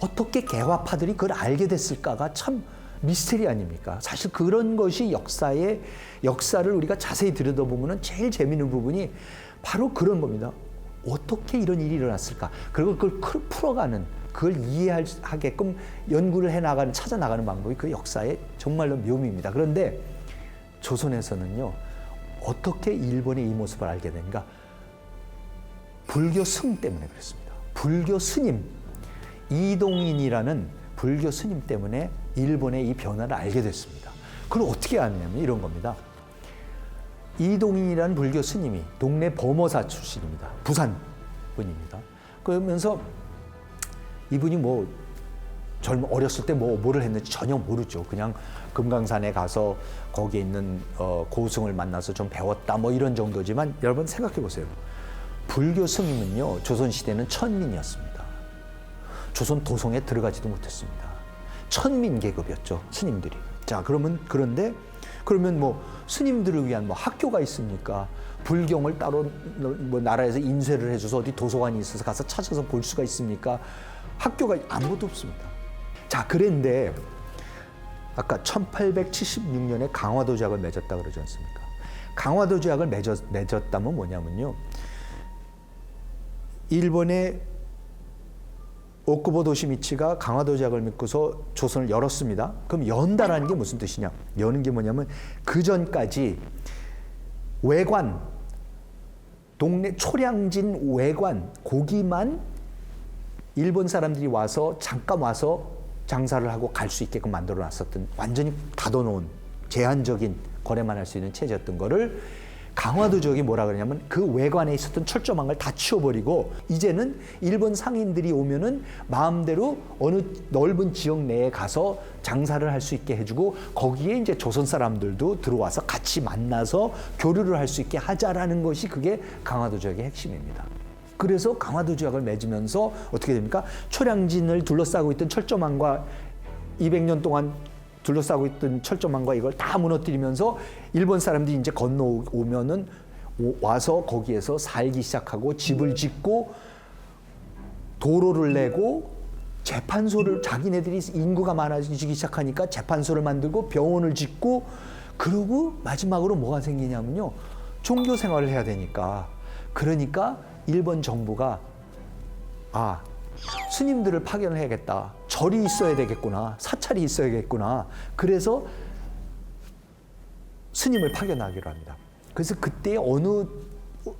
어떻게 개화파들이 그걸 알게 됐을까가 참 미스테리 아닙니까? 사실 그런 것이 역사를 우리가 자세히 들여다보면 제일 재미있는 부분이 바로 그런 겁니다. 어떻게 이런 일이 일어났을까? 그리고 그걸 풀어가는, 그걸 이해하게끔 연구를 해나가는, 찾아나가는 방법이 그 역사의 정말로 묘미입니다. 그런데 조선에서는요, 어떻게 일본의 이 모습을 알게 되는가? 불교 승 때문에 그랬습니다. 불교 스님 이동인이라는 불교 스님 때문에 일본의 이 변화를 알게 됐습니다. 그걸 어떻게 아느냐면 이런 겁니다. 이동인이라는 불교 스님이 동네 범어사 출신입니다. 부산 분입니다. 그러면서 이분이 뭐 어렸을 때 뭐를 했는지 전혀 모르죠. 그냥 금강산에 가서 거기에 있는 고승을 만나서 좀 배웠다 뭐 이런 정도지만 여러분 생각해 보세요. 불교 스님은요 조선시대는 천민이었습니다. 조선 도성에 들어가지도 못했습니다. 천민 계급이었죠 스님들이. 자 그러면 뭐 스님들을 위한 뭐 학교가 있습니까? 불경을 따로 뭐 나라에서 인쇄를 해줘서 어디 도서관이 있어서 가서 찾아서 볼 수가 있습니까? 학교가 아무것도 없습니다. 자 그런데 아까 1876년에 강화도 조약을 맺었다 그러지 않습니까? 강화도 조약을 맺었다면 뭐냐면요. 일본의 오쿠보 도시미치가 강화도 조약을 맺고서 조선을 열었습니다. 그럼 연다라는 게 무슨 뜻이냐? 여는 게 뭐냐면 그 전까지 외관, 동네 초량진 외관, 고기만 일본 사람들이 와서 잠깐 와서 장사를 하고 갈 수 있게끔 만들어 놨었던 완전히 닫아놓은 제한적인 거래만 할 수 있는 체제였던 거를 강화도 지역이 뭐라 그러냐면 그 외관에 있었던 철조망을 다 치워버리고 이제는 일본 상인들이 오면은 마음대로 어느 넓은 지역 내에 가서 장사를 할 수 있게 해주고 거기에 이제 조선 사람들도 들어와서 같이 만나서 교류를 할 수 있게 하자라는 것이 그게 강화도 지역의 핵심입니다. 그래서 강화도 조약을 맺으면서 어떻게 됩니까? 초량진을 둘러싸고 있던 철조망과 200년 동안 둘러싸고 있던 철조망과 이걸 다 무너뜨리면서 일본 사람들이 이제 건너오면은 와서 거기에서 살기 시작하고 집을 짓고 도로를 내고 재판소를 자기네들이 인구가 많아지기 시작하니까 재판소를 만들고 병원을 짓고 그리고 마지막으로 뭐가 생기냐면요. 종교 생활을 해야 되니까 그러니까 일본 정부가 스님들을 파견을 해야겠다. 절이 있어야 되겠구나. 사찰이 있어야겠구나. 그래서 스님을 파견하기로 합니다. 그래서 그때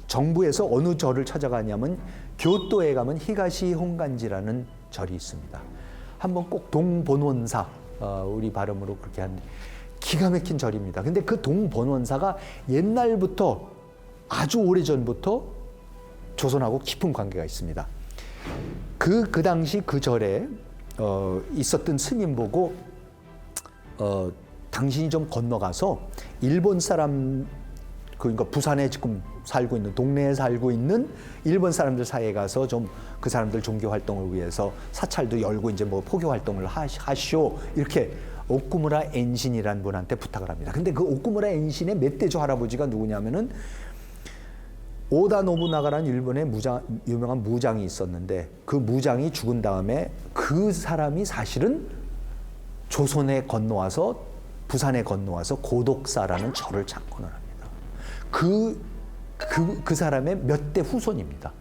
정부에서 어느 절을 찾아가냐면 교토에 가면 히가시 혼간지라는 절이 있습니다. 한번 꼭 동본원사, 우리 발음으로 그렇게 하는데 기가 막힌 절입니다. 근데 그 동본원사가 옛날부터 아주 오래전부터 조선하고 깊은 관계가 있습니다. 그 당시 그 절에 있었던 스님 보고 당신이 좀 건너가서 일본 사람 그러니까 부산에 지금 살고 있는 동네에 살고 있는 일본 사람들 사이에 가서 좀 그 사람들 종교 활동을 위해서 사찰도 열고 이제 뭐 포교 활동을 하시오 이렇게 오쿠무라 엔신이라는 분한테 부탁을 합니다. 근데 그 오쿠무라 엔신의 멧돼지 할아버지가 누구냐면은 오다 노부나가라는 일본의 유명한 무장이 있었는데 그 무장이 죽은 다음에 그 사람이 사실은 조선에 건너와서 부산에 건너와서 고독사라는 절을 창건을 합니다. 그 사람의 몇 대 후손입니다.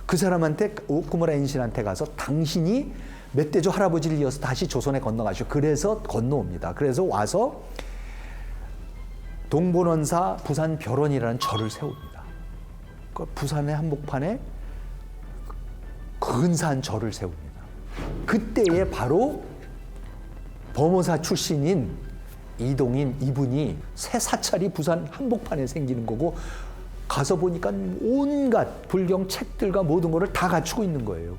그 사람한테 오쿠무라 엔신한테 가서 당신이 멧돼지 할아버지를 이어서 다시 조선에 건너가시오. 그래서 건너옵니다. 그래서 와서 동본원사 부산별원이라는 절을 세웁니다. 부산의 한복판에 근사한 절을 세웁니다. 그때에 바로 범어사 출신인 이동인 이분이 새 사찰이 부산 한복판에 생기는 거고 가서 보니까 온갖 불경 책들과 모든 것을 다 갖추고 있는 거예요.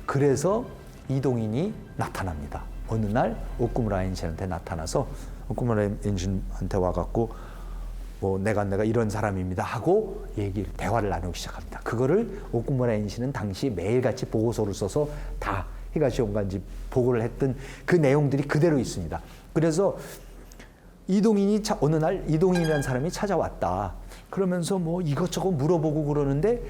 그래서 이동인이 나타납니다. 어느 날 오쿠무라 엔신한테 나타나서 오쿠무라 엔신한테 와갖고 뭐 내가 이런 사람입니다 하고 대화를 나누기 시작합니다. 그거를 오쿠무라 엔신은 당시 매일같이 보고서를 써서 다 히가시 혼간지 보고를 했던 그 내용들이 그대로 있습니다. 그래서 어느 날 이동인이라는 사람이 찾아왔다. 그러면서 뭐 이것저것 물어보고 그러는데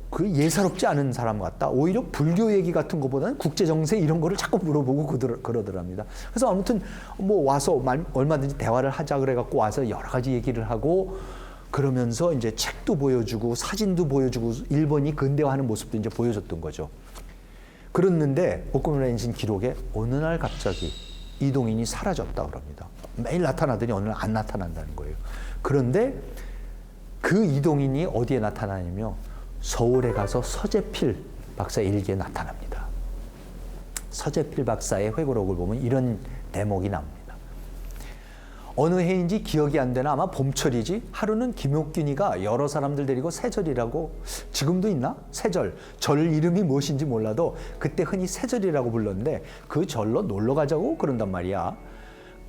그 예사롭지 않은 사람 같다. 오히려 불교 얘기 같은 것보다는 국제 정세 이런 거를 자꾸 물어보고 그러더랍니다. 그래서 아무튼 뭐 와서 얼마든지 대화를 하자 그래갖고 와서 여러 가지 얘기를 하고 그러면서 이제 책도 보여주고 사진도 보여주고 일본이 근대화하는 모습도 이제 보여줬던 거죠. 그랬는데 오쿠무라 엔신 기록에 어느 날 갑자기 이동인이 사라졌다 그럽니다. 매일 나타나더니 어느 날 안 나타난다는 거예요. 그런데 그 그 이동인이 어디에 나타나냐면 서울에 가서 서재필 박사의 일기에 나타납니다. 서재필 박사의 회고록을 보면 이런 대목이 나옵니다. 어느 해인지 기억이 안 되나 아마 봄철이지 하루는 김옥균이가 여러 사람들 데리고 세절이라고, 지금도 있나? 세절. 절 이름이 무엇인지 몰라도 그때 흔히 세절이라고 불렀는데 그 절로 놀러 가자고 그런단 말이야.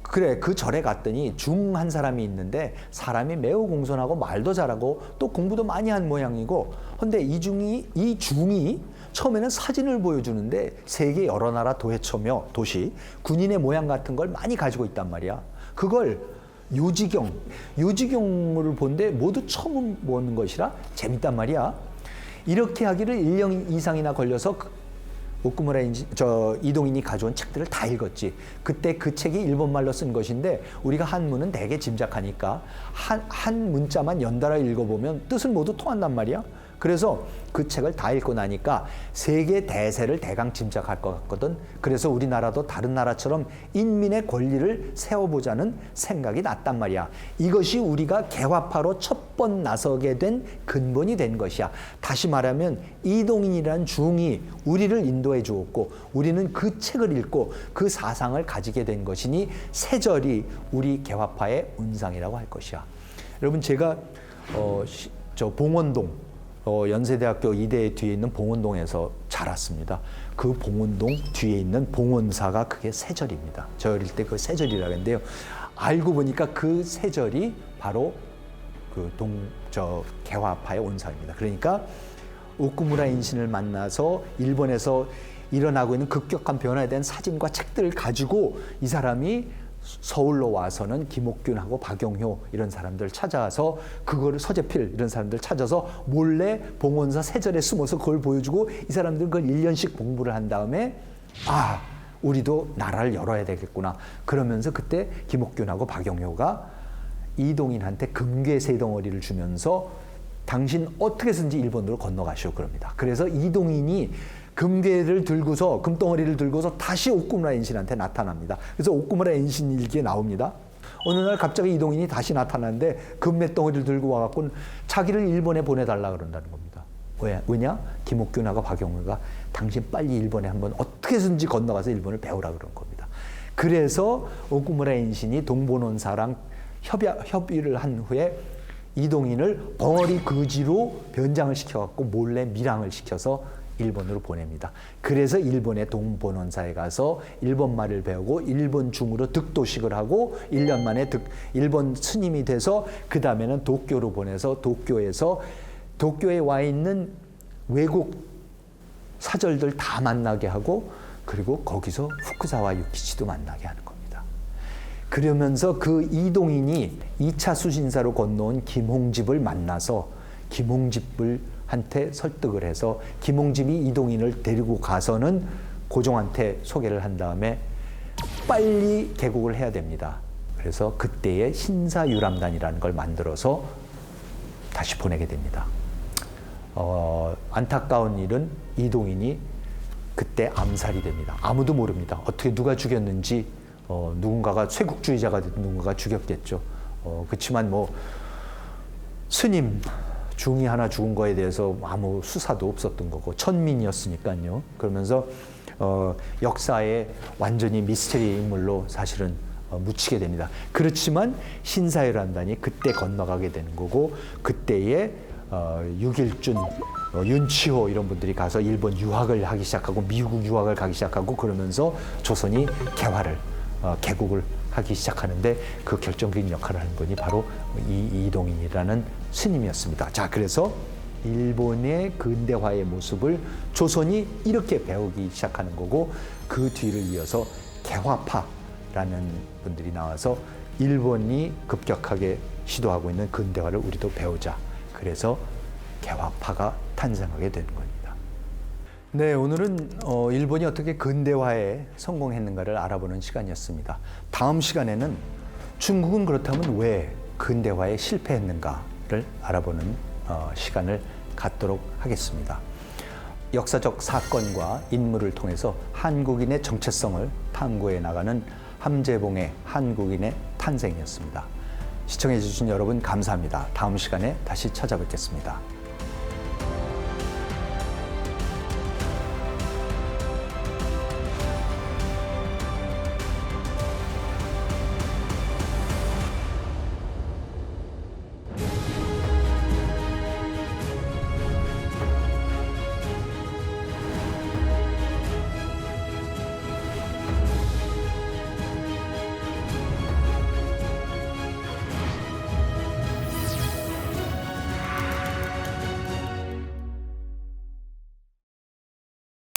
그래, 그 절에 갔더니 중 한 사람이 있는데 사람이 매우 공손하고 말도 잘하고 또 공부도 많이 한 모양이고, 근데 이 중이 처음에는 사진을 보여주는데 세계 여러 나라 도해처며 도시, 군인의 모양 같은 걸 많이 가지고 있단 말이야. 그걸 요지경을 본데 모두 처음 보는 것이라 재밌단 말이야. 이렇게 하기를 1년 이상이나 걸려서 오쿠무라 이동인이 가져온 책들을 다 읽었지. 그때 그 책이 일본말로 쓴 것인데 우리가 한문은 대개 짐작하니까 한 문자만 연달아 읽어보면 뜻은 모두 통한단 말이야. 그래서 그 책을 다 읽고 나니까 세계 대세를 대강 짐작할 것 같거든. 그래서 우리나라도 다른 나라처럼 인민의 권리를 세워보자는 생각이 났단 말이야. 이것이 우리가 개화파로 첫 번 나서게 된 근본이 된 것이야. 다시 말하면 이동인이라는 중이 우리를 인도해 주었고 우리는 그 책을 읽고 그 사상을 가지게 된 것이니 세절이 우리 개화파의 운상이라고 할 것이야. 여러분, 제가 봉원동 연세대학교 이대 뒤에 있는 봉원동에서 자랐습니다. 그 봉원동 뒤에 있는 봉원사가 그게 세절입니다. 저 어릴 때 그 세절이라고 했는데요. 알고 보니까 그 세절이 바로 그 개화파의 온상입니다. 그러니까 오쿠무라 인신을 만나서 일본에서 일어나고 있는 급격한 변화에 대한 사진과 책들을 가지고 이 사람이 서울로 와서는 김옥균하고 박용효 이런 사람들 찾아서 그거를 서재필 이런 사람들 찾아서 몰래 봉원사 세절에 숨어서 그걸 보여주고 이 사람들은 그걸 1년씩 공부를 한 다음에 우리도 나라를 열어야 되겠구나. 그러면서 그때 김옥균하고 박용효가 이동인한테 금괴 세 덩어리를 주면서 당신 어떻게 해서든지 일본으로 건너가시오 그럽니다. 그래서 이동인이 금괴를 들고서 금덩어리를 들고서 다시 오쿠무라 엔신한테 나타납니다. 그래서 오쿠무라 엔신 일기에 나옵니다. 어느 날 갑자기 이동인이 다시 나타나는데 금맷덩어리를 들고 와갖고 자기를 일본에 보내달라 그런다는 겁니다. 왜냐? 김옥균하고 박용호가 당신 빨리 일본에 한번 어떻게 해서든지 건너가서 일본을 배우라 그런 겁니다. 그래서 오쿠무라 엔신이 동본원사랑 협의를 한 후에 이동인을 벙어리 거지로 변장을 시켜갖고 몰래 밀항을 시켜서 일본으로 보냅니다. 그래서 일본의 동본원사에 가서 일본말을 배우고 일본 중으로 득도식을 하고 1년 만에 일본 스님이 돼서 그 다음에는 도쿄로 보내서 도쿄에 와 있는 외국 사절들 다 만나게 하고 그리고 거기서 후쿠사와 유키치도 만나게 하는 겁니다. 그러면서 그 이동인이 2차 수신사로 건너온 김홍집을 만나서 김홍집한테 설득을 해서 김홍집이 이동인을 데리고 가서는 고종한테 소개를 한 다음에 빨리 개국을 해야 됩니다. 그래서 그때의 신사유람단이라는 걸 만들어서 다시 보내게 됩니다. 안타까운 일은 이동인이 그때 암살이 됩니다. 아무도 모릅니다. 어떻게 누가 죽였는지 누군가가 쇄국주의자가 누군가가 죽였겠죠. 그렇지만 스님 중이 하나 죽은 거에 대해서 아무 수사도 없었던 거고 천민이었으니까요. 그러면서 역사에 완전히 미스터리 인물로 사실은 묻히게 됩니다. 그렇지만 신사유람단이 그때 건너가게 되는 거고 그때에 육일준, 윤치호 이런 분들이 가서 일본 유학을 하기 시작하고 미국 유학을 가기 시작하고 그러면서 조선이 개국을 하기 시작하는데 그 결정적인 역할을 하는 분이 바로 이동인이라는 스님이었습니다. 자, 그래서 일본의 근대화의 모습을 조선이 이렇게 배우기 시작하는 거고 그 뒤를 이어서 개화파라는 분들이 나와서 일본이 급격하게 시도하고 있는 근대화를 우리도 배우자. 그래서 개화파가 탄생하게 되는 겁니다. 네, 오늘은 일본이 어떻게 근대화에 성공했는가를 알아보는 시간이었습니다. 다음 시간에는 중국은 그렇다면 왜 근대화에 실패했는가를 알아보는 시간을 갖도록 하겠습니다. 역사적 사건과 인물을 통해서 한국인의 정체성을 탐구해 나가는 함재봉의 한국인의 탄생이었습니다. 시청해 주신 여러분 감사합니다. 다음 시간에 다시 찾아뵙겠습니다.